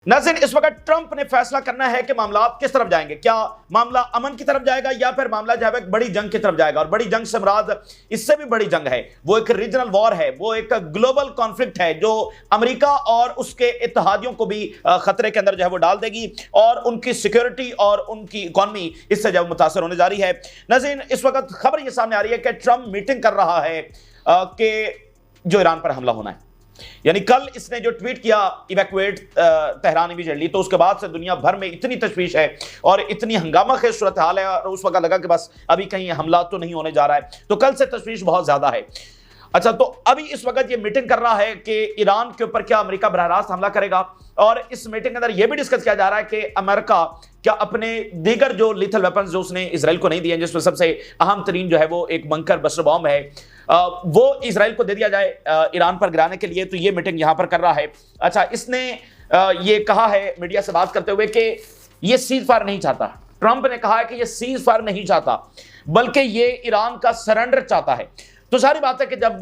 नाज़रीन, इस वक्त ट्रंप ने फैसला करना है कि मामला किस तरफ जाएंगे। क्या मामला अमन की तरफ जाएगा या फिर मामला जो है एक बड़ी जंग की तरफ जाएगा। और बड़ी जंग से मुराद इससे भी बड़ी जंग है, वो एक रीजनल वॉर है, वो एक ग्लोबल कॉन्फ्लिक्ट है जो अमेरिका और उसके इत्तेहादियों को भी खतरे के अंदर जो है वो डाल देगी और उनकी सिक्योरिटी और उनकी इकॉनमी इससे जो मुतासर होने जा रही है। नाज़रीन, इस वक्त खबर यह सामने आ रही है कि ट्रंप मीटिंग कर रहा है कि जो ईरान पर हमला होना है। यानी कल इसने जो ट्वीट किया इवैक्यूएट तेहरान इमीडिएटली, तो उसके बाद से दुनिया भर में इतनी तशवीश है और इतनी हंगामा खेज सूरत हाल है और उस वक्त लगा कि बस अभी कहीं हमला तो नहीं होने जा रहा है, तो कल से तशवीश बहुत ज्यादा है। अच्छा, तो अभी इस वक्त ये मीटिंग कर रहा है कि ईरान के ऊपर क्या अमेरिका बराह रास्त हमला करेगा। और इस मीटिंग के अंदर यह भी डिस्कस किया जा रहा है कि अमेरिका क्या अपने दीगर जो लीथल वेपन्स जो उसने इजराइल को नहीं दिए, जिसमें सबसे अहम तरीन जो है वो एक बंकर बस्टर बॉम्ब है, वो इजराइल को दे दिया जाए ईरान पर गिराने के लिए। तो ये मीटिंग यहां पर कर रहा है। अच्छा, इसने ये कहा है मीडिया से बात करते हुए कि ये सीज फायर नहीं चाहता। ट्रंप ने कहा है कि ये सीज फायर नहीं चाहता बल्कि ये ईरान का सरेंडर चाहता है। तो सारी बात है कि जब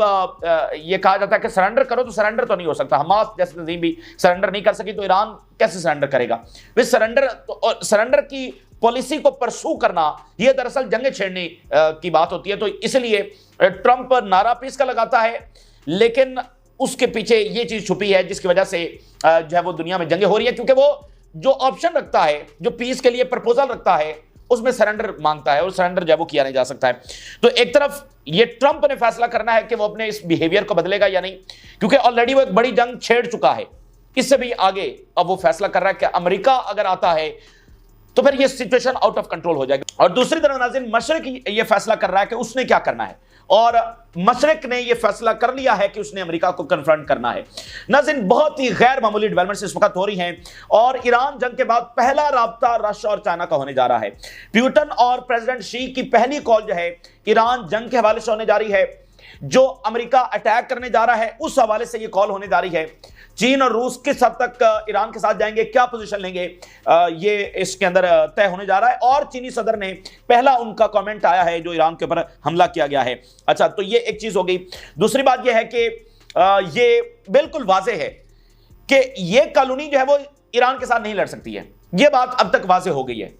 ये कहा जाता है कि सरेंडर करो, तो सरेंडर तो नहीं हो सकता। हमास जैसे तंजीम भी सरेंडर नहीं कर सकी, तो ईरान कैसे सरेंडर करेगा। वे सरेंडर की पॉलिसी को परसू करना यह दरअसल जंग छेड़ने की बात होती है। तो इसलिए ट्रंप नारा पीस का लगाता है, लेकिन उसके पीछे यह चीज छुपी है जिसकी वजह से जो है वो दुनिया में जंगें हो रही है, क्योंकि वो जो ऑप्शन रखता है, जो पीस के लिए प्रपोजल रखता है, उसमें सरेंडर मांगता है और सरेंडर जो है वो किया नहीं जा सकता है। तो एक तरफ ये ट्रंप ने फैसला करना है कि वो अपने इस बिहेवियर को बदलेगा या नहीं, क्योंकि ऑलरेडी वो एक बड़ी जंग छेड़ चुका है। इससे भी आगे अब वो फैसला कर रहा है कि अमेरिका अगर आता है तो फिर ये सिचुएशन आउट ऑफ कंट्रोल हो जाएगी। और दूसरी तरफ नाज़रीन, मशरिक ये फैसला कर रहा है कि उसने क्या करना है, और मशरिक ने यह फैसला कर लिया है कि उसने अमेरिका को कन्फ्रंट करना है। नाज़रीन, बहुत ही गैर मामूली डेवलपमेंट्स इस वक्त हो रही हैं और ईरान जंग के बाद पहला राब्ता रशिया और चाइना का होने जा रहा है। पुतिन और प्रेसिडेंट शी की पहली कॉल जो है ईरान जंग के हवाले से होने जा रही है। जो अमेरिका अटैक करने जा रहा है उस हवाले से यह कॉल होने जा रही है। चीन और रूस किस हद तक ईरान के साथ जाएंगे, क्या पोजीशन लेंगे, ये इसके अंदर तय होने जा रहा है। और चीनी सदर ने पहला उनका कमेंट आया है जो ईरान के ऊपर हमला किया गया है। अच्छा, तो ये एक चीज हो गई। दूसरी बात यह है कि ये बिल्कुल वाजे है कि ये कॉलोनी जो है वो ईरान के साथ नहीं लड़ सकती है। यह बात अब तक वाजे हो गई है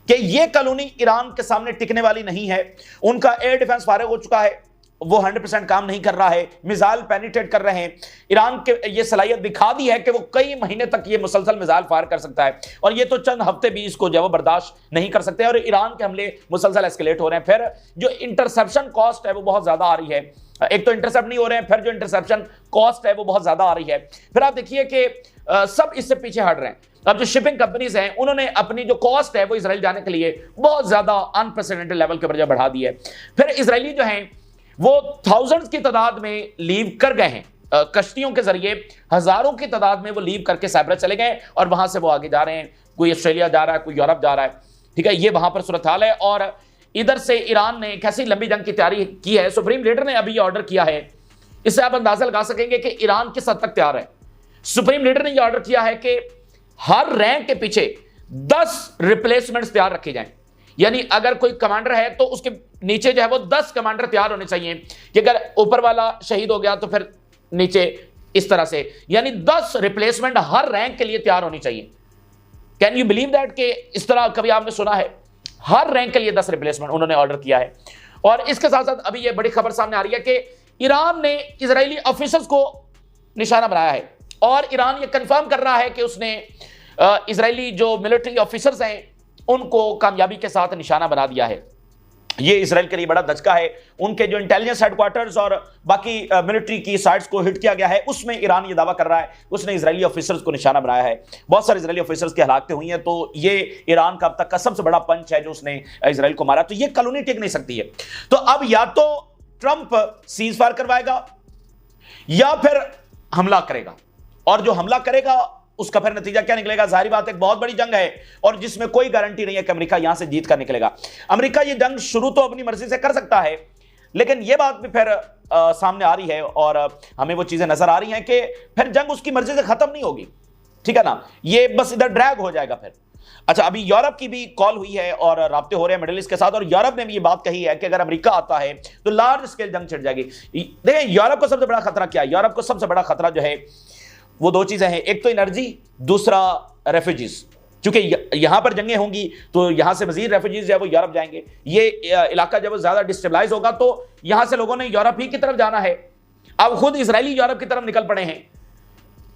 कि यह कॉलोनी ईरान के सामने टिकने वाली नहीं है। उनका एयर डिफेंस फारिग हो चुका है, वो 100% काम नहीं कर रहा है, मिसाइल पेनिट्रेट कर रहे हैं। ईरान के ये सलाहियत दिखा दी है कि वो कई महीने तक ये मुसलसल मिसाइल फायर कर सकता है और ये तो चंद हफ्ते भी इसको जो है वो बर्दाश्त नहीं कर सकते। और ईरान के हमले मुसलसल एस्केलेट हो रहे हैं। फिर जो इंटरसेप्शन कॉस्ट है वो बहुत ज्यादा आ रही है। एक तो इंटरसेप्ट नहीं हो रहे हैं, फिर जो इंटरसेप्शन कॉस्ट है वो बहुत ज्यादा आ रही है। फिर आप देखिए कि सब इससे पीछे हट रहे हैं। अब जो शिपिंग कंपनीज हैं उन्होंने अपनी जो कॉस्ट है वो इजराइल जाने के लिए बहुत ज्यादा अनप्रेसिडेंटेड लेवल के ऊपर बढ़ा दी है। फिर इजरायली जो हैं वो थाउजेंड्स की तादाद में लीव कर गए हैं, कश्तियों के जरिए हजारों की तादाद में वो लीव करके साइप्रस चले गए और वहां से वो आगे जा रहे हैं। कोई ऑस्ट्रेलिया जा रहा है, कोई यूरोप जा रहा है, ठीक है, ये वहां पर सूरत हाल है। और इधर से ईरान ने कैसी लंबी जंग की तैयारी की है। सुप्रीम लीडर ने अभी ऑर्डर किया है, इससे आप अंदाजा लगा सकेंगे कि ईरान किस हद तक तैयार है। सुप्रीम लीडर ने यह ऑर्डर किया है कि हर रैंक के पीछे 10 रिप्लेसमेंट्स तैयार रखे जाएं। यानी अगर कोई कमांडर है तो उसके नीचे जो है वो 10 कमांडर तैयार होने चाहिए कि अगर ऊपर वाला शहीद हो गया तो फिर नीचे इस तरह से, यानी 10 रिप्लेसमेंट हर रैंक के लिए तैयार होनी चाहिए। कैन यू बिलीव दैट कि इस तरह कभी आपने सुना है? हर रैंक के लिए 10 रिप्लेसमेंट उन्होंने ऑर्डर किया है। और इसके साथ साथ अभी यह बड़ी खबर सामने आ रही है कि ईरान ने इजरायली ऑफिसर्स को निशाना बनाया है और ईरान ये कंफर्म कर रहा है कि उसने इजरायली जो मिलिट्री ऑफिसर्स हैं उनको कामयाबी के साथ निशाना बना दिया है। ये इजराइल के लिए बड़ा धचका है। उनके जो इंटेलिजेंस हेडक्वार्टर्स और बाकी मिलिट्री की साइट्स को हिट किया गया है, उसमें ईरान ये दावा कर रहा है उसने इजरायली ऑफिसर्स को निशाना बनाया है। बहुत सारे इजरायली ऑफिसर्स की हलाकतें हुई हैं। तो ये ईरान का अब तक का सबसे बड़ा पंच है जो उसने इजराइल को मारा। तो ये कॉलोनी टिक नहीं सकती है। तो अब या तो ट्रंप सीज फायर करवाएगा या फिर हमला करेगा, और जो हमला करेगा उसका फिर नतीजा क्या निकलेगा? जाहिर बात है, एक बहुत बड़ी जंग है और जिसमें कोई गारंटी नहीं है कि अमेरिका यहां से जीत कर निकलेगा। अमेरिका ये जंग शुरू तो अपनी मर्जी से कर सकता है, लेकिन यह बात भी फिर सामने आ रही है और हमें वो चीजें नजर आ रही हैं कि फिर जंग उसकी मर्जी से खत्म नहीं होगी, ठीक है ना, ये बस इधर ड्रैग हो जाएगा फिर। अच्छा, अभी यूरोप की भी कॉल हुई है और राब्ते हो रहे हैं मिडिल ईस्ट के साथ, और यूरोप ने भी ये बात कही है कि अगर अमेरिका आता है तो लार्ज स्केल जंग छिड़ जाएगी। देखिए, यूरोप को सबसे बड़ा खतरा क्या है? यूरोप को सबसे बड़ा खतरा जो है वो दो चीजें हैं, एक तो एनर्जी, दूसरा रेफ्यूजीज। क्योंकि यहां पर जंगें होंगी तो यहां से मजीद रेफ्यूजीज जो है वो यूरोप जाएंगे। ये इलाका जब ज्यादा डिस्टेबलाइज होगा तो यहां से लोगों ने यूरोप ही की तरफ जाना है। अब खुद इजरायली यूरोप की तरफ निकल पड़े हैं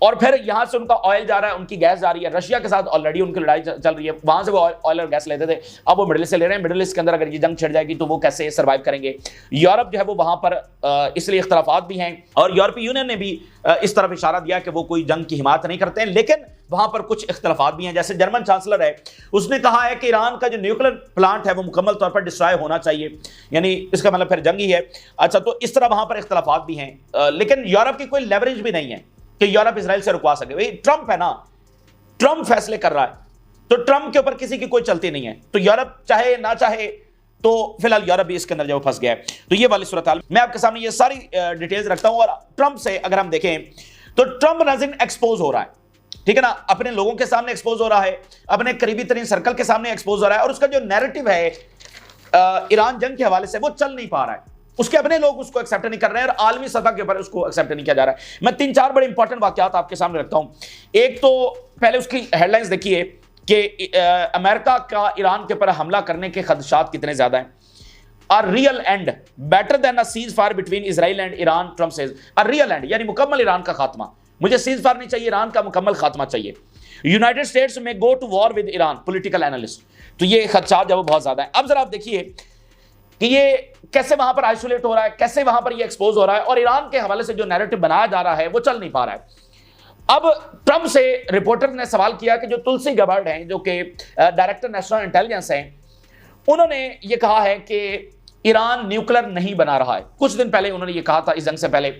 और फिर यहां से उनका ऑयल जा रहा है, उनकी गैस जा रही है। रशिया के साथ ऑलरेडी उनकी लड़ाई चल रही है, वहां से वो ऑयल और गैस लेते थे, अब वो मिडिल ईस्ट से ले रहे हैं। मिडिल ईस्ट के अंदर अगर ये जंग छिड़ जाएगी तो वो कैसे सर्वाइव करेंगे। यूरोप जो है वो वहां पर इसलिए इख्तलाफात भी हैं और यूरोपीय यूनियन ने भी इस तरफ इशारा दिया कि वो कोई जंग की हिमायत नहीं करते हैं, लेकिन वहां पर कुछ इख्तलाफात भी हैं। जैसे जर्मन चांसलर है, उसने कहा है कि ईरान का जो न्यूक्लियर प्लांट है वो मुकम्मल तौर पर डिस्ट्रॉय होना चाहिए, यानी इसका मतलब फिर जंग ही है। अच्छा, तो इस तरह वहां पर इख्तलाफात भी हैं, लेकिन यूरोप की कोई लेवरेज भी नहीं है कि यूरोप इजराइल से रुकवा सके। भाई ट्रंप है ना, ट्रंप फैसले कर रहा है, तो ट्रंप के ऊपर किसी की कोई चलती नहीं है। तो यूरोप चाहे ना चाहे तो फिलहाल यूरोप भी इसके अंदर जो फंस गया है। तो ये वाली सूरत हाल मैं आपके सामने ये सारी डिटेल्स रखता हूं। और ट्रंप से अगर हम देखें तो ट्रंप नाज़रीन एक्सपोज हो रहा है, ठीक है ना, अपने लोगों के सामने एक्सपोज हो रहा है, अपने करीबी तरीन सर्कल के सामने एक्सपोज हो रहा है। और उसका जो नैरेटिव है ईरान जंग के हवाले से वो चल नहीं पा रहा है, उसके अपने लोग उसको एक्सेप्ट नहीं कर रहे हैं और आलमी सतह के ऊपर उसको एक्सेप्ट नहीं किया जा रहा है। मैं 3-4 बड़े इंपॉर्टेंट वाकयात आपके सामने रखता हूं। एक तो पहले उसकी हेडलाइंस देखिए कि अमेरिका का ईरान के ऊपर हमला करने के खदशात कितने ज्यादा हैं। A real end better than a ceasefire between Israel and Iran, Trump says. A real end यानी मुकम्मल ईरान का खात्मा। मुझे सीजफायर नहीं चाहिए, ईरान का मुकम्मल खात्मा चाहिए। यूनाइटेड स्टेट्स में go to war with Iran, political analyst. तो ये खदशात जो बहुत ज्यादा है। अब जरा आप देखिए कि ये कैसे वहां पर आइसोलेट हो रहा है, कैसे वहां पर ये एक्सपोज हो रहा है और ईरान के हवाले से जो नैरेटिव बनाया जा रहा है वो चल नहीं पा रहा है। अब ट्रंप से रिपोर्टर ने सवाल किया कि जो तुलसी गबार्ड हैं, जो कि डायरेक्टर नेशनल इंटेलिजेंस हैं, उन्होंने ये कहा है कि ईरान न्यूक्लियर नहीं बना रहा है। कुछ दिन पहले उन्होंने ये कहा था, इस जंग से पहले।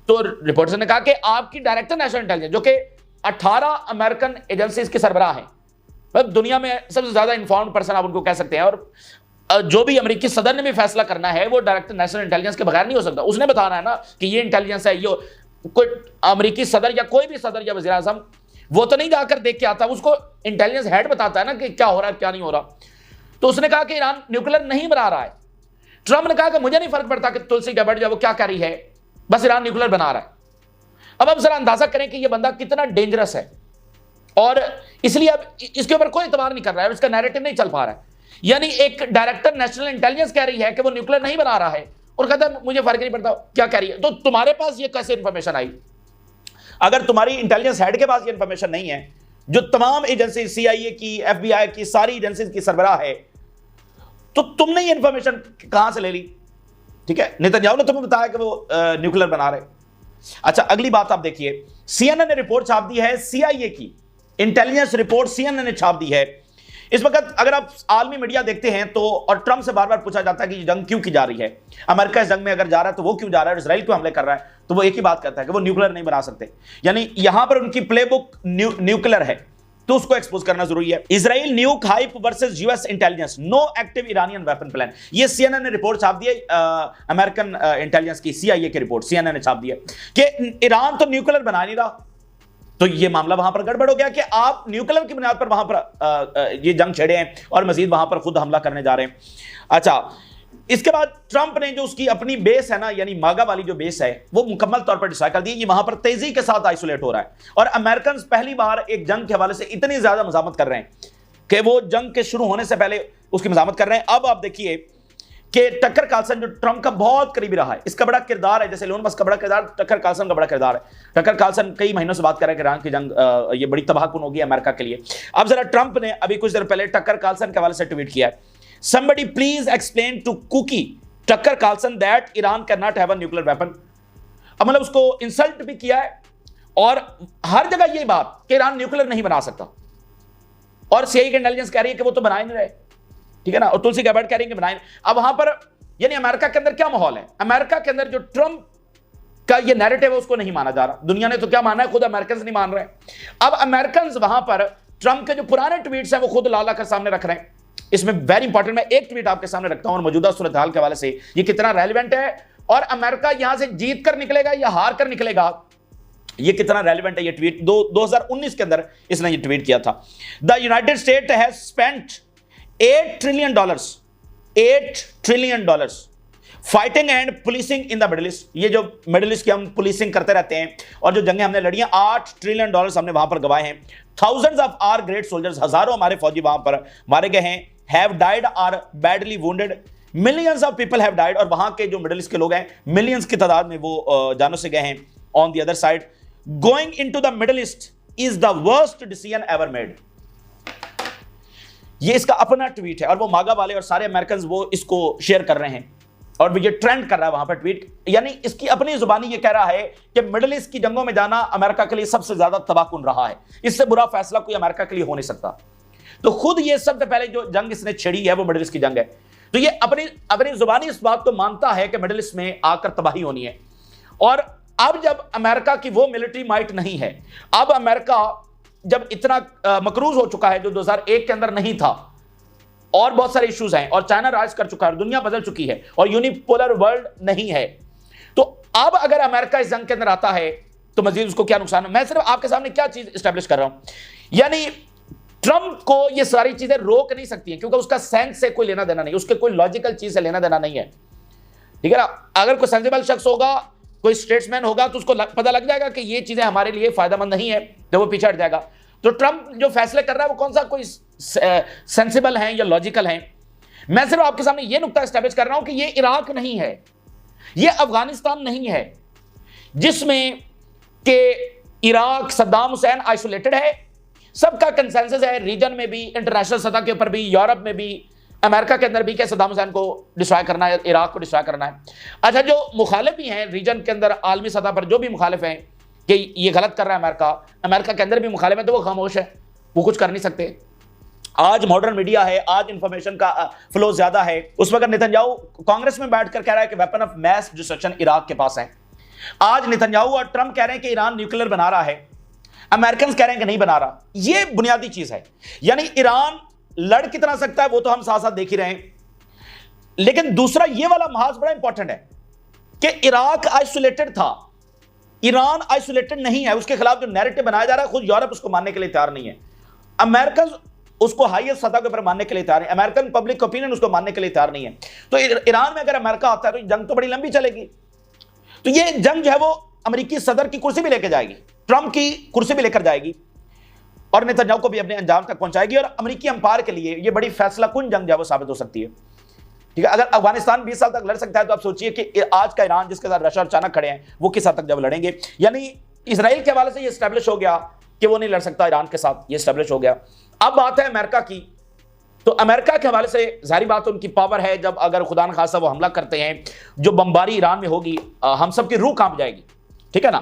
तो रिपोर्टर ने कहा कि आपकी डायरेक्टर नेशनल इंटेलिजेंस, जो कि 18 अमेरिकन एजेंसीज के सरबराह हैं, मतलब दुनिया में सबसे ज्यादा इन्फॉर्म्ड पर्सन आप उनको कह सकते हैं, और जो भी अमेरिकी सदर ने भी फैसला करना है वो डायरेक्टर नेशनल इंटेलिजेंस के बगैर नहीं हो सकता। उसने बताना है ना कि ये इंटेलिजेंस है। ये कोई अमेरिकी सदर या कोई भी सदर या वज़ीर आज़म वो तो नहीं जाकर देख के आता, उसको इंटेलिजेंस हेड बताता है ना कि क्या हो रहा है क्या नहीं हो रहा। तो उसने कहा कि ईरान न्यूक्लियर नहीं बना रहा है। ट्रंप ने कहा कि मुझे नहीं फर्क पड़ता कि तुलसी गबार्ड जो वो क्या कर रही है, बस ईरान न्यूक्लियर बना रहा है। अब आप जरा अंदाजा करें कि यह बंदा कितना डेंजरस है, और इसलिए अब इसके ऊपर कोई इतबार नहीं कर रहा है, उसका नैरेटिव नहीं चल पा रहा है। यानी एक डायरेक्टर नेशनल इंटेलिजेंस कह रही है कि वो न्यूक्लियर नहीं बना रहा है और कहता है मुझे फर्क नहीं पड़ता क्या कह रही है। तो तुम्हारे पास ये कैसे इंफॉर्मेशन आई? अगर तुम्हारी इंटेलिजेंस हेड के पास ये इंफॉर्मेशन नहीं है, जो तमाम एजेंसी CIA की, FBI की, सारी एजेंसी की सरबराह है, तो तुमने ये इंफॉर्मेशन कहां से ले ली? ठीक है, नेतन्याहू ने तुम्हें बताया कि वो न्यूक्लियर बना रहे। अच्छा, अगली बात आप देखिए, CNN ने रिपोर्ट छाप दी है, CIA की इंटेलिजेंस रिपोर्ट CNN ने छाप दी है। इस वक्त अगर आप आलमी मीडिया देखते हैं तो, और ट्रंप से बार बार पूछा जाता है कि जंग क्यों की जा रही है, अमेरिका इस जंग में अगर जा रहा है तो वो क्यों जा रहा है, इसराइल क्यों हमले कर रहा है, तो वो एक ही बात करता है कि वो न्यूक्लियर नहीं बना सकते। यानी यहां पर उनकी प्लेबुक न्यूक्लियर है, तो उसको एक्सपोज करना जरूरी है। Israel nuke hype versus US intelligence, no active Iranian weapon plan. ये CNN ने रिपोर्ट छाप दी है, अमेरिकन इंटेलिजेंस की, CIA की रिपोर्ट CNN ने छाप दी है कि ईरान तो न्यूक्लियर बना नहीं रहा। तो ये मामला वहां पर गड़बड़ हो गया कि आप न्यूक्लियर की बुनियाद पर वहां पर ये जंग छेड़े हैं और मजीद वहां पर खुद हमला करने जा रहे हैं। अच्छा, इसके बाद ट्रंप ने जो उसकी अपनी बेस है ना, यानी मागा वाली जो बेस है, वो मुकम्मल तौर पर डिस्ट्रॉय कर दी। ये वहां पर तेजी के साथ आइसोलेट हो रहा है और अमेरिकन पहली बार एक जंग के हवाले से इतनी ज्यादा मजामत कर रहे हैं कि वो जंग के शुरू होने से पहले उसकी मजामत कर रहे हैं। अब आप देखिए कि टकर कार्लसन जो ट्रंप का बहुत करीबी रहा है, इसका बड़ा किरदार है, जैसे इलोन मस्क का बड़ा किरदार, टकर कार्लसन का बड़ा किरदार है। टकर कार्लसन कई महीनों से बात कर रहे हैं कि ईरान की जंग ये बड़ी तबाहकुन होगी अमेरिका के लिए। अब जरा ट्रंप ने अभी कुछ देर पहले टकर कार्लसन के हवाले से ट्वीट किया है, somebody please explain to kooky Tucker Carlson that Iran can not have a nuclear weapon. अब मतलब उसको इंसल्ट भी किया है और हर जगह ये बात कि ईरान न्यूक्लियर नहीं बना सकता, और CIA की इंटेलिजेंस कह रही है कि वो तो बना ही नहीं रहे, ठीक है ना, और तुलसी गबार्ड कह रही है कि बनाए। अब वहां पर यानी अमेरिका के अंदर क्या माहौल है? अमेरिका के अंदर जो ट्रंप का ये नैरेटिव है उसको नहीं माना जा रहा। दुनिया ने तो क्या माना है, खुद अमेरिकन नहीं मान रहे। अब अमेरिकन वहां पर ट्रंप के जो पुराने ट्वीट्स हैं वो खुद ला कर सामने रख रहे हैं। इसमें वेरी इंपॉर्टेंट, मैं एक ट्वीट आपके सामने रखता हूं और मौजूदा सूरत हाल के हवाले से ये कितना रेलिवेंट है, और अमेरिका यहां से जीत कर निकलेगा या हार कर निकलेगा, ये कितना रेलिवेंट है। ये ट्वीट 2019 के अंदर इसने ये ट्वीट किया था। The United state has spent $8 trillion fighting and policing in the middle east, ये जो मिडिल ईस्ट की हम पुलिसिंग करते रहते हैं और जो जंगें हमने लड़ी हैं, $8 ट्रिलियन हमने वहां पर गवाए हैं। Thousands of our great soldiers, हजारों हमारे फौजी वहां पर मारे गए हैं। Have died or badly wounded, millions of people have died, और वहां के जो मिडिल ईस्ट के लोग हैं मिलियंस की तादाद में वो जानों से गए हैं। On the other side, going into the middle east is the worst decision ever made. ये इसका अपना ट्वीट है और वो मागा वाले और सारे अमेरिकन वो इसको शेयर कर रहे हैं और ये ट्रेंड कर रहा है वहां पर ट्वीट। यानी इसकी अपनी जुबानी ये कह रहा है कि मिडिल ईस्ट की जंगों में जाना अमेरिका के लिए सबसे ज्यादा तबाहकुन रहा है, इससे बुरा फैसला कोई अमेरिका के लिए हो नहीं सकता। तो खुद ये सबसे पहले जो जंग इसने छेड़ी है वो मिडिल ईस्ट की जंग है। तो ये अपनी जुबानी इस बात को मानता है कि मिडिल ईस्ट में आकर तबाही होनी है। और अब जब अमेरिका की वो मिलिट्री माइट नहीं है, अब अमेरिका जब इतना मकरूज हो चुका है जो 2001 के अंदर नहीं था, और बहुत सारे इश्यूज हैं, और चाइना राज कर चुका है, दुनिया बदल चुकी है, और यूनिपोलर वर्ल्ड नहीं है, तो अब अगर अमेरिका इस जंग के अंदर आता है तो मजीद उसको क्या नुकसान है। मैं सिर्फ आपके सामने क्या चीज स्टैब्लिश कर रहा हूं, यानी ट्रंप को ये सारी चीजें रोक नहीं सकती हैं क्योंकि उसका सेंस से कोई लेना देना नहीं, उसके कोई लॉजिकल चीज से लेना देना नहीं है, ठीक है ना। अगर कोई सेंसिबल शख्स होगा, कोई स्टेट्समैन होगा, तो उसको पता लग जाएगा कि ये चीजें हमारे लिए फायदेमंद नहीं है, तो वो पीछे हट जाएगा। तो ट्रंप जो फैसले कर रहा है वो कौन सा कोई सेंसिबल है या लॉजिकल है। मैं सिर्फ आपके सामने ये नुकता एस्टैब्लिश कर रहा हूं कि ये इराक नहीं है, ये अफगानिस्तान नहीं है जिसमें के इराक सद्दाम हुसैन आइसोलेटेड है, सबका कंसेंसस है रीजन में भी, इंटरनेशनल सतह के ऊपर भी, यूरोप में भी, अमेरिका के अंदर भी कि सद्दाम हुसैन को डिस्ट्रॉय करना है, इराक को डिस्ट्रॉय करना है। अच्छा, जो मुखालिफ भी हैं रीजन के अंदर, आलमी सतह पर जो भी मुखालिफ हैं कि ये गलत कर रहा है अमेरिका के अंदर भी मुखालिफ है, तो वो खामोश है, वो कुछ कर नहीं सकते। आज मॉडर्न मीडिया है, आज इंफॉर्मेशन का फ्लो ज्यादा है। उस वक्त नेतन्याहू कांग्रेस में बैठकर कह रहा है कि weapon of mass destruction Iraq के पास है। आज नेतन्याहू और ट्रंप कह रहे हैं कि ईरान न्यूक्लियर बना रहा है, अमेरिकन कह रहे हैं कि नहीं बना रहा। ये बुनियादी चीज है, यानी ईरान लड़ कितना सकता है वो तो हम साथ साथ देख ही रहे हैं, लेकिन दूसरा ये वाला महाज बड़ा इंपॉर्टेंट है कि इराक आइसोलेटेड था, ईरान आइसोलेटेड नहीं है। उसके खिलाफ जो नैरेटिव बनाया जा रहा है, खुद यूरोप उसको मानने के लिए तैयार नहीं है, अमेरिकन उसको हाईएस्ट सतह के ऊपर मानने के लिए तैयार है, अमेरिकन पब्लिक ओपिनियन उसको मानने के लिए तैयार नहीं है। तो ईरान में अगर अमेरिका आता है तो जंग तो बड़ी लंबी चलेगी। तो ये जंग जो है वो अमेरिकी सदर की कुर्सी भी लेकर जाएगी, ट्रंप की कुर्सी भी लेकर जाएगी, और नेतन्याहू को भी अपने अंजाम तक पहुंचाएगी। और अमेरिकी अंपायर के लिए ये बड़ी फैसला कुन जंग जो है वो साबित हो सकती है, ठीक है। अगर अफगानिस्तान 20 साल तक लड़ सकता है तो आप सोचिए कि आज का ईरान जिसके साथ रशिया और चाइना खड़े हैं वो किस हद तक जब लड़ेंगे। यानी इजराइल के हवाले से ये स्टैब्लिश हो गया कि वो नहीं लड़ सकता ईरान के साथ, ये स्टैब्लिश हो गया। अब बात है अमेरिका की, तो अमेरिका के हवाले से जाहिर बात उनकी पावर है, जब अगर खुदा न खासा वो हमला करते हैं, जो बमबारी ईरान में होगी, हम सबकी रूह कांप जाएगी, ठीक है ना।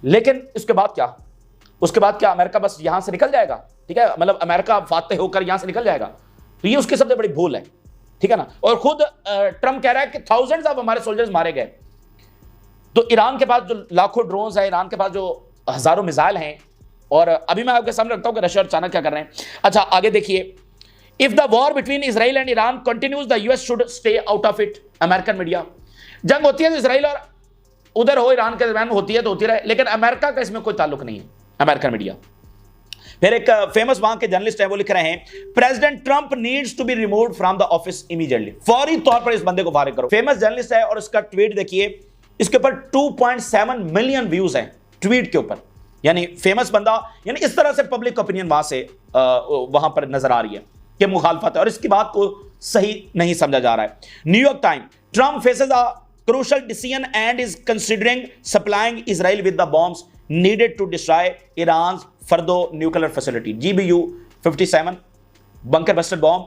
लेकिन उसके बाद क्या, उसके बाद क्या अमेरिका बस यहां से निकल जाएगा, ठीक है, मतलब अमेरिका फातेह होकर यहां से निकल जाएगा, तो ये उसकी सबसे बड़ी भूल है, ठीक है ना। और खुद ट्रंप कह रहा है कि थाउजेंड्स ऑफ हमारे सोल्जर्स मारे गए। तो ईरान के पास जो लाखों ड्रोन्स है, ईरान के पास जो हजारों मिसाइल हैं, और अभी मैं आपके सामने रखता हूं कि रशिया और चाइना क्या कर रहे हैं। अच्छा, आगे देखिए, if the war between Israel and Iran continues the US should stay out of it. American media, जंग होती है तो इजराइल और उधर हो ईरान के दरमियान होती है तो होती रहे, लेकिन अमेरिका का इसमें कोई ताल्लुक नहीं है, अमेरिकन मीडिया। फिर एक फेमस वहां के जर्नलिस्ट है, वो लिख रहे हैं, president Trump needs to be removed from the office immediately, फौरी तौर पर इस बंदे को फारिग करो। फेमस जर्नलिस्ट है और इसका ट्वीट देखिए, इसके ऊपर 2.7 मिलियन व्यूज हैं ट्वीट के ऊपर, यानी फेमस बंदा, यानी इस तरह से पब्लिक ओपिनियन वहां से वहां पर नजर आ रही है कि मुखालफत है और इसकी बात को सही नहीं समझा जा रहा है। New York time, Trump faces a crucial decision and is considering supplying Israel with the bombs needed to destroy Iran Fordow nuclear facility. GBU-57 bunker buster bomb,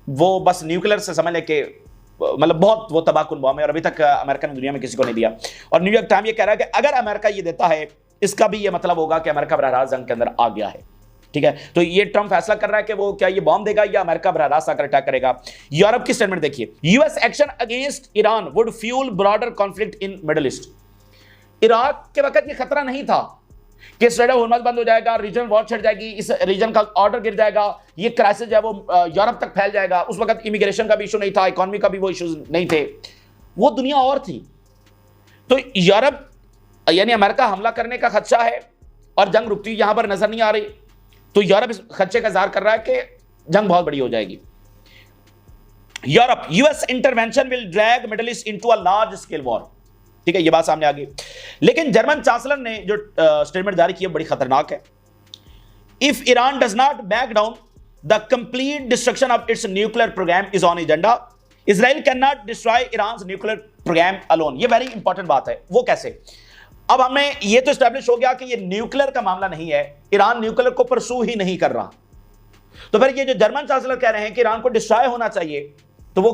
वो बस न्यूक्लियर से समझ ले के मतलब बहुत वो तबाहकुन बॉम्ब है और अभी तक अमेरिका ने दुनिया में किसी को नहीं दिया। और न्यूयॉर्क टाइम ये कह रहा है कि अगर अमेरिका ये देता है, इसका भी ये मतलब होगा कि अमेरिका बराह रास्त जंग के अंदर आ गया है, ठीक है। तो ये ट्रंप फैसला कर रहा है कि वो क्या ये बॉम्ब देगा या अमेरिका बराह रास्त आकर अटैक करेगा। यूरोप की स्टेटमेंट देखिए, US action against Iran would fuel broader conflict in middle east. Iraq के वक्त ये खतरा नहीं था कि स्ट्रेट ऑफ हॉर्मुज़ बंद हो जाएगा, रीजनल वॉर छिड़ जाएगी, इस रीजन का ऑर्डर गिर जाएगा, ये क्राइसिस जो है वो यूरोप तक फैल जाएगा। उस वक्त इमिग्रेशन का भी इशू नहीं था, इकोनॉमी का भी वो इशूज नहीं थे, वो दुनिया और थी। तो यूरोप यानी अमेरिका हमला करने का खदशा है और जंग रुकती यहां पर नजर नहीं आ रही, तो यूरोप इस खदशे का इज़हार कर रहा है कि जंग बहुत बड़ी हो जाएगी। Europe, US intervention will drag middle east into a large scale war. ठीक है, ये बात सामने आ गई। लेकिन जर्मन चांसलर ने जो स्टेटमेंट जारी की है बड़ी खतरनाक है। If Iran does not back down, the complete destruction of its nuclear program is on agenda. Israel can not destroy Iran nuclear program alone. ये वेरी इंपॉर्टेंट बात है। वो कैसे? अब हमें ये तो स्टैब्लिश हो गया कि ये न्यूक्लियर का मामला नहीं है, ईरान न्यूक्लियर को परसू ही नहीं कर रहा। तो फिर ये जो जर्मन चांसलर कह रहे हैं कि ईरान को डिस्ट्रॉय होना चाहिए, तो वो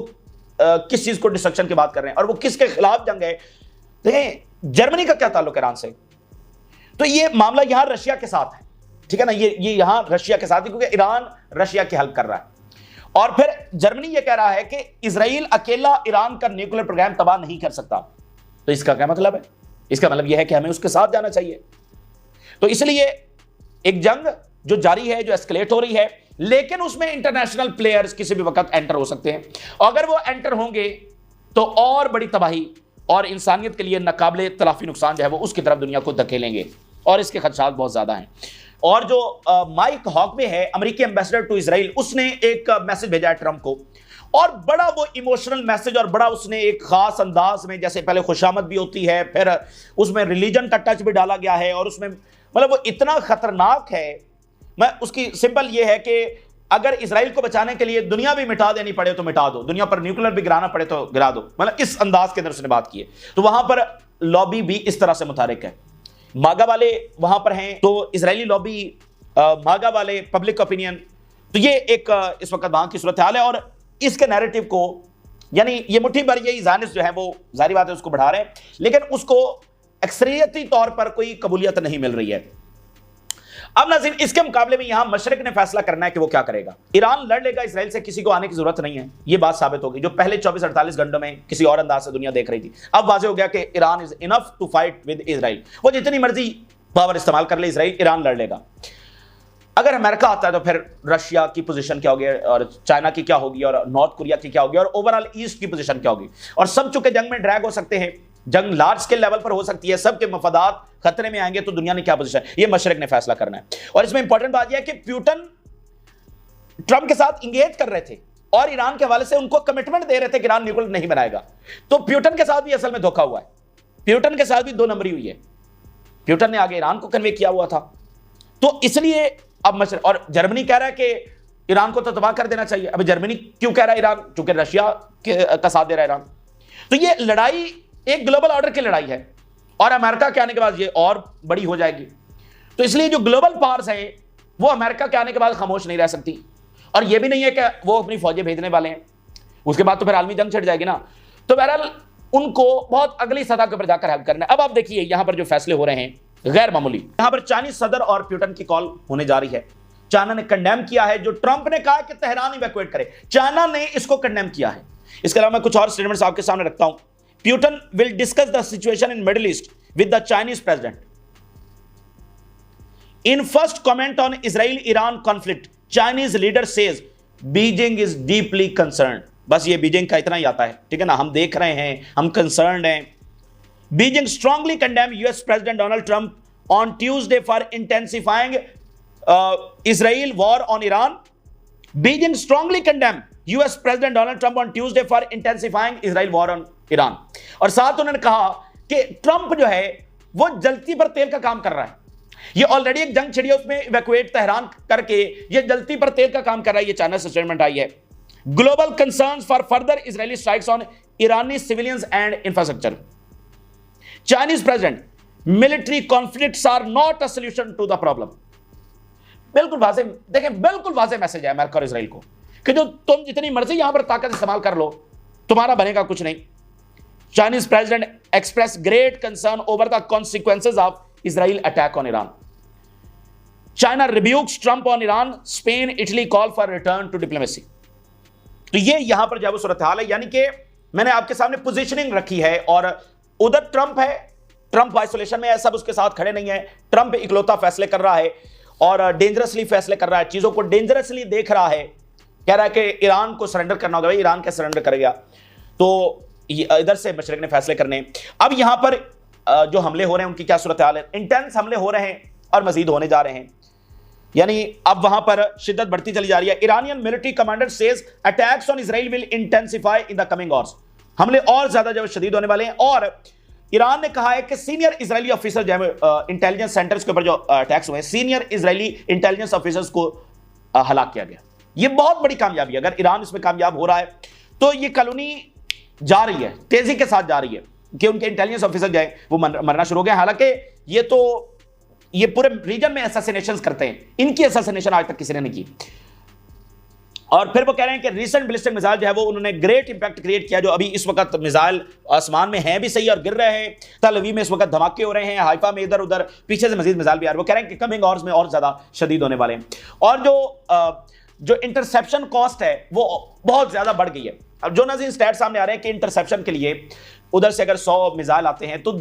किस चीज को डिस्ट्रक्शन की बात कर रहे हैं और वो किसके खिलाफ जंग है? देखें, जर्मनी का क्या ताल्लुक ईरान से? तो ये मामला यहां रशिया के साथ है, ठीक है ना, ये यहां रशिया के साथ है, क्योंकि ईरान रशिया की हेल्प कर रहा है। और फिर जर्मनी ये कह रहा है कि इजराइल अकेला ईरान का न्यूक्लियर प्रोग्राम तबाह नहीं कर सकता। तो इसका क्या मतलब है? इसका मतलब यह है कि हमें उसके साथ जाना चाहिए। तो इसलिए एक जंग जो जारी है, जो एस्केलेट हो रही है, लेकिन उसमें इंटरनेशनल प्लेयर्स किसी भी वक्त एंटर हो सकते हैं। अगर वो एंटर होंगे तो और बड़ी तबाही और इंसानियत के लिए नाकाबिले तलाफी नुकसान जो है वो उसकी तरफ दुनिया को धकेलेंगे, और इसके खदशात बहुत ज्यादा हैं। और जो माइक हॉकवे है, अमेरिकी एम्बेसडर टू इजराइल, उसने एक मैसेज भेजा है ट्रंप को, और बड़ा वो इमोशनल मैसेज, और बड़ा उसने एक खास अंदाज में, जैसे पहले खुशामद भी होती है, फिर उसमें रिलीजन का टच भी डाला गया है, और उसमें मतलब वो इतना खतरनाक है। मैं उसकी सिंपल ये है कि अगर इजराइल को बचाने के लिए दुनिया भी मिटा देनी पड़े तो मिटा दो, दुनिया पर न्यूक्लियर भी गिराना पड़े तो गिरा दो, मतलब इस अंदाज के अंदर उसने बात की है। तो वहां पर लॉबी भी इस तरह से मुतारिक है। मागा वाले वहां पर हैं, तो इजरायली लॉबी, मागा वाले, पब्लिक ओपिनियन, तो ये एक इस वक्त वहां की सूरत हाल है। और इसके नैरेटिव को, यानी ये मुट्ठी भर यही ज़ानिस्ट जो है वो जारी बात है उसको बढ़ा रहे हैं, लेकिन उसको अक्सरियती तौर पर कोई कबूलियत नहीं मिल रही है। अब नाज़रीन, इसके मुकाबले में यहां मशरिक ने फैसला करना है कि वो क्या करेगा। ईरान लड़ लेगा इसराइल से, किसी को आने की जरूरत नहीं है, ये बात साबित होगी, जो पहले 24-48 घंटों में किसी और अंदाज से दुनिया देख रही थी। अब वाज़ेह हो गया कि Iran is enough to fight with Israel. वो जितनी मर्जी पावर इस्तेमाल कर ले इजराइल, ईरान लड़ लेगा। अगर अमेरिका आता है तो फिर रशिया की पोजीशन क्या होगी, और चाइना की क्या होगी, और नॉर्थ कोरिया की क्या होगी, और ओवरऑल ईस्ट की पोजीशन क्या होगी। और सब चुके जंग में ड्रैग हो सकते हैं, जंग लार्ज स्केल लेवल पर हो सकती है, सबके मफादात खतरे में आएंगे, तो दुनिया ने क्या पोजीशन, ये मशरिक ने फैसला करना है। और इसमें इंपॉर्टेंट बात यह है कि प्यूटन ट्रंप के साथ इंगेज कर रहे थे और ईरान के हवाले से उनको कमिटमेंट दे रहे थे कि ईरान न्यूक्लियर नहीं बनाएगा। तो प्यूटन के साथ भी असल में धोखा हुआ है, प्यूटन के साथ भी दो नंबरी हुई है। प्यूटन ने आगे ईरान को कन्वे किया हुआ था, तो इसलिए अब मशरिक, और जर्मनी कह रहा है कि ईरान को तो तबाह कर देना चाहिए। अब जर्मनी क्यों कह रहा है ईरान? क्योंकि रशिया का साथ दे रहा है ईरान। तो ये लड़ाई एक ग्लोबल ऑर्डर की लड़ाई है, और अमेरिका के आने के बाद ये और बड़ी हो जाएगी। तो इसलिए जो ग्लोबल पावर्स हैं वो अमेरिका के आने के बाद खामोश नहीं रह सकती, और ये भी नहीं है कि वो अपनी फौजें भेजने वाले हैं, उसके बाद तो फिर आलमी जंग छिड़ जाएगी ना। तो बहरहाल उनको बहुत अगली सतह के ऊपर जाकर हेल्प करना है। अब आप देखिए यहां पर जो फैसले हो रहे हैं गैर मामूली। यहां पर चाइनीज सदर और प्यूटन की कॉल होने जा रही है। चाइना ने कंडेम किया है, जो ट्रंप ने कहा कि तेहरान इवैक्यूएट करे, चाइना ने इसको कंडेम किया है। इसके अलावा मैं कुछ और स्टेटमेंट्स आपके सामने रखता हूं। Putin will discuss the situation in Middle East with the Chinese president. In first comment on Israel-Iran conflict, Chinese leader says Beijing is deeply concerned. बस ये बीजिंग का इतना ही आता है, ठीक है ना, हम देख रहे हैं, हम कंसर्न्ड हैं। Beijing strongly condemned US President Donald Trump on Tuesday for intensifying Israel war on Iran. Beijing strongly condemned US President Donald Trump on Tuesday for intensifying Israel war on Iran. और साथ उन्होंने कहा कि Trump जो है वो जलती पर तेल का काम कर रहा है। ये ऑलरेडी एक जंग छिड़ी है, उसमें इवैक्यूएट तेहरान करके ये जलती पर तेल का काम कर रहा है। ये चाइना से स्टेटमेंट आई है। Global concerns for further Israeli strikes on Iranian civilians and infrastructure. Chinese president, military conflicts are not a solution to the problem. बिल्कुल वाज़ेह, देखें बिल्कुल वाज़ेह मैसेज है अमेरिका और इजराइल को कि जो तुम जितनी मर्जी यहां पर ताकत इस्तेमाल कर लो, तुम्हारा बनेगा कुछ नहीं। Chinese president expressed great concern over the consequences of Israel attack on Iran. China rebukes Trump on Iran. Spain, Italy call for return to diplomacy. तो ये यहां पर जो सूरत हाल है, यानी कि मैंने आपके सामने पोजीशनिंग रखी है, और उधर ट्रंप है, ट्रंप आइसोलेशन में है, सब उसके साथ खड़े नहीं है। ट्रंप इकलौता फैसले कर रहा है और डेंजरसली फैसले कर रहा है, चीजों को डेंजरसली देख रहा है, कह रहा है कि ईरान को सरेंडर करना होगा। भाई ईरान क्या सरेंडर करेगा? तो इधर से मशरिक ने फैसले करने। अब यहां पर जो हमले हो रहे हैं उनकी क्या सूरत हाल है? इंटेंस हमले हो रहे हैं और मजीद होने जा रहे हैं। यानी अब वहां पर शिद्दत बढ़ती चली जा रही है। Iranian military commander says attacks on Israel will intensify in the coming hours, हमले और ज्यादा जो शदीद होने वाले हैं। और ईरान ने कहा है कि सीनियर इजरायली ऑफिसर जो है इंटेलिजेंस सेंटर्स के ऊपर जो अटैक्स हुए, सीनियर इजरायली इंटेलिजेंस ऑफिसर्स को हलाक किया गया। यह बहुत बड़ी कामयाबी है। अगर ईरान इसमें कामयाब हो रहा है तो यह कॉलोनी जा रही है, तेजी के साथ जा रही है कि उनके इंटेलिजेंस ऑफिसर जो है वो मरना शुरू हो गए। हालांकि ये पूरे रीजन में असैसिनेशंस करते हैं, इनकी असैसिनेशन आज तक किसी ने नहीं की। और फिर वो कह रहे हैं कि रीसेंट बैलिस्टिक मिसाइल जो है वो उन्होंने ग्रेट इंपैक्ट क्रिएट किया। जो अभी इस वक्त मिसाइल आसमान में हैं भी सही और गिर रहे हैं, तल अवीव में इस वक्त धमाके हो रहे हैं, हाइफा में इधर उधर, पीछे से मजीद मिसाइल भी आ रहे हैं। वो कह रहे हैं कि कमिंग आवर्स में और ज्यादा शदीद होने वाले हैं। और जो इंटरसेप्शन कॉस्ट है वो बहुत ज्यादा बढ़ गई है। अब जो नाज़रीन स्टैट सामने आ रहे हैं कि इंटरसेप्शन के लिए उधर से अगर 100 मिसाइल आते हैं तो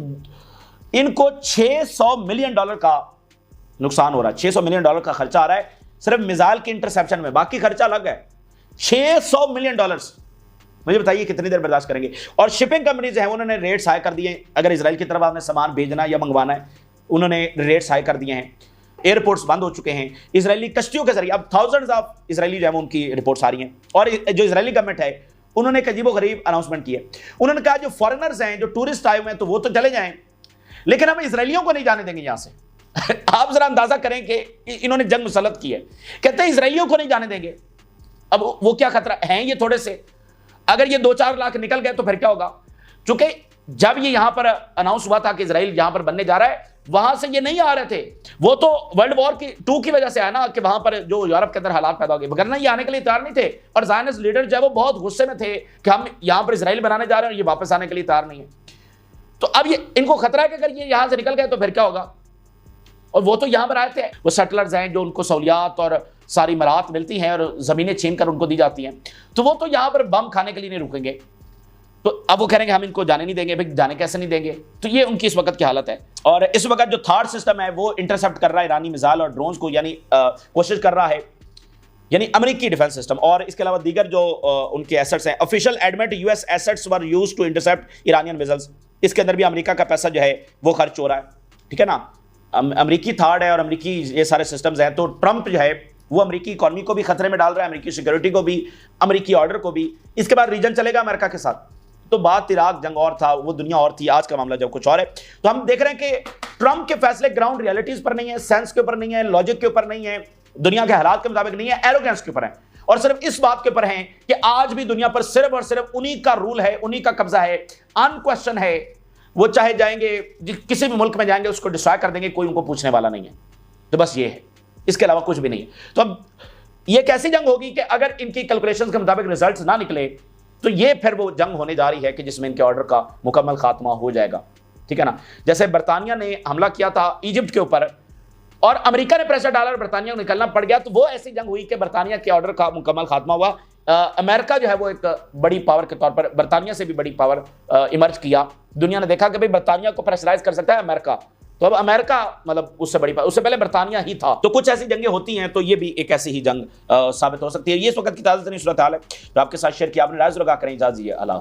इनको $600 मिलियन का नुकसान हो रहा है। $600 मिलियन का खर्चा आ रहा है सिर्फ मिसाइल के इंटरसेप्शन में, बाकी खर्चा अलग है। $600 मिलियन, मुझे बताइए कितनी देर बर्दाश्त करेंगे। और शिपिंग कंपनीज हैं उन्होंने रेट्स हाई कर दिए हैं। अगर इजराइल की तरफ आपने सामान भेजना या मंगवाना है, उन्होंने रेट्स हाई कर दिए हैं। एयरपोर्ट्स बंद हो चुके हैं। इजरायली कश्तियों के जरिए अब थाउजेंड्स ऑफ इजरायली जो है उनकी रिपोर्ट्स आ रही हैं। और जो इजरायली गवर्नमेंट है उन्होंने एक अजीबोगरीब अनाउंसमेंट की है। उन्होंने कहा जो फॉरेनर्स हैं, जो टूरिस्ट आए हुए हैं, तो वो तो चले जाएं, लेकिन हम इजरायलियों को नहीं जाने देंगे यहां से। आप जरा अंदाजा करें कि इन्होंने जंग मुसल्लत की है। कहते हैं इजरायलियों को नहीं जाने देंगे। अब वो क्या खतरा है, ये थोड़े से, अगर ये 2-4 लाख निकल गए तो फिर क्या होगा। क्योंकि जब ये यहां पर अनाउंस हुआ था कि इजराइल यहां पर बनने जा रहा है, वहां से ये नहीं आ रहे थे। वो तो वर्ल्ड वॉर 2 की वजह से आया ना, कि वहां पर जो यूरोप के अंदर हालात पैदा हो गए, वरना ये आने के लिए तैयार नहीं थे। और ज़ायनिस्ट लीडर जो है वो बहुत गुस्से में थे कि हम यहां पर इजराइल बनाने जा रहे हैं और ये वापस आने के लिए तैयार नहीं है। तो अब ये इनको खतरा है कि अगर ये यहां से निकल गए तो फिर क्या होगा। और वो तो यहां पर आए थे, वो सेटलर्स हैं जो उनको सहूलियात और सारी मराहत मिलती हैं और जमीनें छीन कर उनको दी जाती हैं, तो वो तो यहां पर बम खाने के लिए नहीं रुकेंगे। तो अब वो कह रहे हैं हम इनको जाने नहीं देंगे। भाई जाने कैसे नहीं देंगे। तो ये उनकी इस वक्त की हालत है। और इस वक्त जो थर्ड सिस्टम है वो इंटरसेप्ट कर रहा है ईरानी मिसाइल और ड्रोन्स को, यानी कोशिश कर रहा है, यानी अमेरिकी डिफेंस सिस्टम। और इसके अलावा दीगर जो उनके एसेट्स हैं, official admit US assets were used to intercept Iranian missiles. इसके अंदर भी अमेरिका का पैसा जो है वो खर्च हो रहा है, ठीक है ना। अमेरिकी थर्ड है और अमेरिकी ये सारे सिस्टम्स हैं। तो ट्रंप जो है वो अमेरिकी इकॉनमी को भी खतरे में डाल रहा है, अमेरिकी सिक्योरिटी को भी, अमेरिकी ऑर्डर को भी। इसके बाद रीजन चलेगा अमेरिका के साथ। तो बात इराक जंग और था, वो दुनिया और थी, आज का मामला जब कुछ और है। तो हम देख रहे हैं कि ट्रंप के फैसले ग्राउंड रियलिटीज पर नहीं है, सेंस के ऊपर नहीं है, लॉजिक के ऊपर नहीं है, दुनिया के हालात के मुताबिक नहीं है, एरोगेंस के ऊपर है। और सिर्फ इस बात के ऊपर है कि आज भी दुनिया पर सिर्फ और सिर्फ उन्हीं का रूल है, उन्हीं का कब्जा है, अनक्वेश्चन है। वो चाहे जाएंगे किसी भी मुल्क में जाएंगे उसको डिस्ट्रॉय कर देंगे, कोई उनको पूछने वाला नहीं है। तो बस ये है, इसके अलावा कुछ भी नहीं है। तो अब ये कैसी जंग होगी कि अगर इनकी कैलकुलेशंस के मुताबिक रिजल्ट्स ना निकले तो ये फिर वो जंग होने जा रही है कि जिसमें इनके ऑर्डर का मुकम्मल खात्मा हो जाएगा, ठीक है ना। जैसे बरतानिया ने हमला किया था इजिप्ट के ऊपर और अमेरिका ने प्रेशर डाला और बरतानिया को निकलना पड़ गया, तो वो ऐसी जंग हुई कि बरतानिया के ऑर्डर का मुकम्मल खात्मा हुआ। अमेरिका जो है वो एक बड़ी पावर के तौर पर बरतानिया से भी बड़ी पावर इमर्ज किया। दुनिया ने देखा कि भाई बरतानिया को प्रेशराइज कर सकता है अमेरिका, तो अब अमेरिका मतलब उससे बड़ी, उससे पहले बरतानिया ही था। तो कुछ ऐसी जंगें होती हैं, तो ये भी एक ऐसी ही जंग साबित हो सकती है। ये इस वक्त की ताज़ा तरीन सूरत हाल है जो आपके साथ शेयर किया। आपने राय ज़रूर करें। इजाज़त दीजिए। अल्लाह।